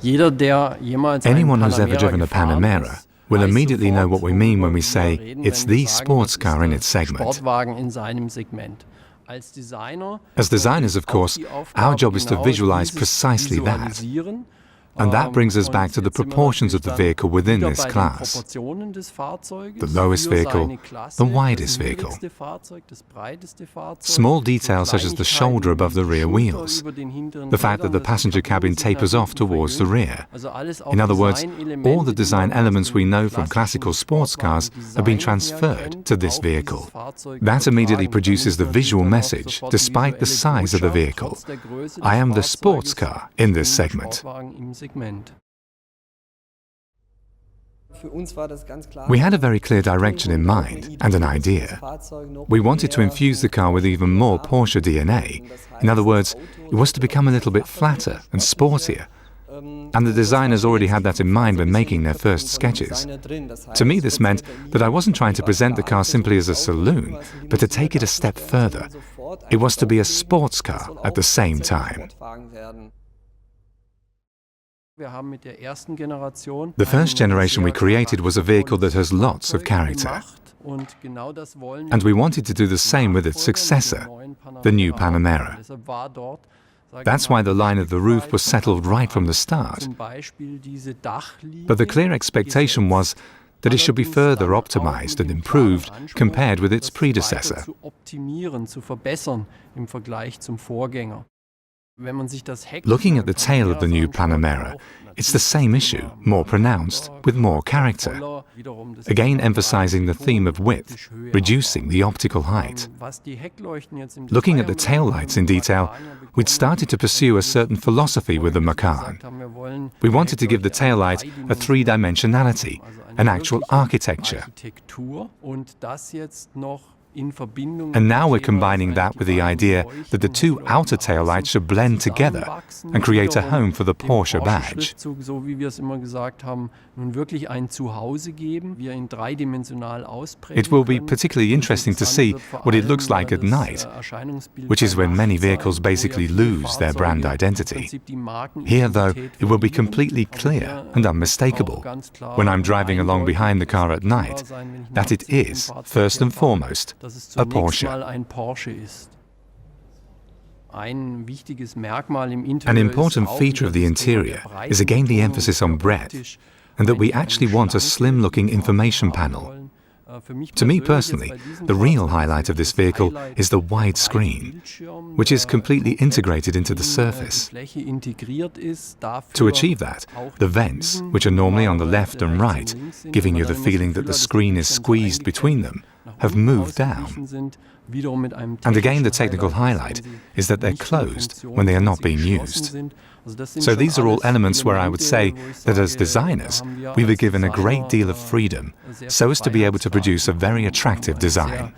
Anyone who's ever driven a Panamera will immediately know what we mean when we say it's the sports car in its segment. As designers, of course, our job is to visualize precisely that. And that brings us back to the proportions of the vehicle within this class. The lowest vehicle, the widest vehicle. Small details such as the shoulder above the rear wheels, the fact that the passenger cabin tapers off towards the rear. In other words, all the design elements we know from classical sports cars have been transferred to this vehicle. That immediately produces the visual message, despite the size of the vehicle. I am the sports car in this segment. We had a very clear direction in mind and an idea. We wanted to infuse the car with even more Porsche DNA. In other words, it was to become a little bit flatter and sportier. And the designers already had that in mind when making their first sketches. To me, this meant that I wasn't trying to present the car simply as a saloon, but to take it a step further. It was to be a sports car at the same time. The first generation we created was a vehicle that has lots of character. And we wanted to do the same with its successor, the new Panamera. That's why the line of the roof was settled right from the start. But the clear expectation was that it should be further optimized and improved compared with its predecessor. Looking at the tail of the new Panamera, it's the same issue, more pronounced, with more character. Again emphasizing the theme of width, reducing the optical height. Looking at the taillights in detail, we'd started to pursue a certain philosophy with the Macan. We wanted to give the taillight a three-dimensionality, an actual architecture. And now we're combining that with the idea that the two outer taillights should blend together and create a home for the Porsche badge. It will be particularly interesting to see what it looks like at night, which is when many vehicles basically lose their brand identity. Here, though, it will be completely clear and unmistakable, when I'm driving along behind the car at night, that it is, first and foremost, a Porsche. An important feature of the interior is again the emphasis on breadth, and that we actually want a slim-looking information panel. To me personally, the real highlight of this vehicle is the wide screen, which is completely integrated into the surface. To achieve that, the vents, which are normally on the left and right, giving you the feeling that the screen is squeezed between them, have moved down. And again, the technical highlight is that they're closed when they are not being used. So these are all elements where I would say that as designers, we were given a great deal of freedom so as to be able to produce a very attractive design.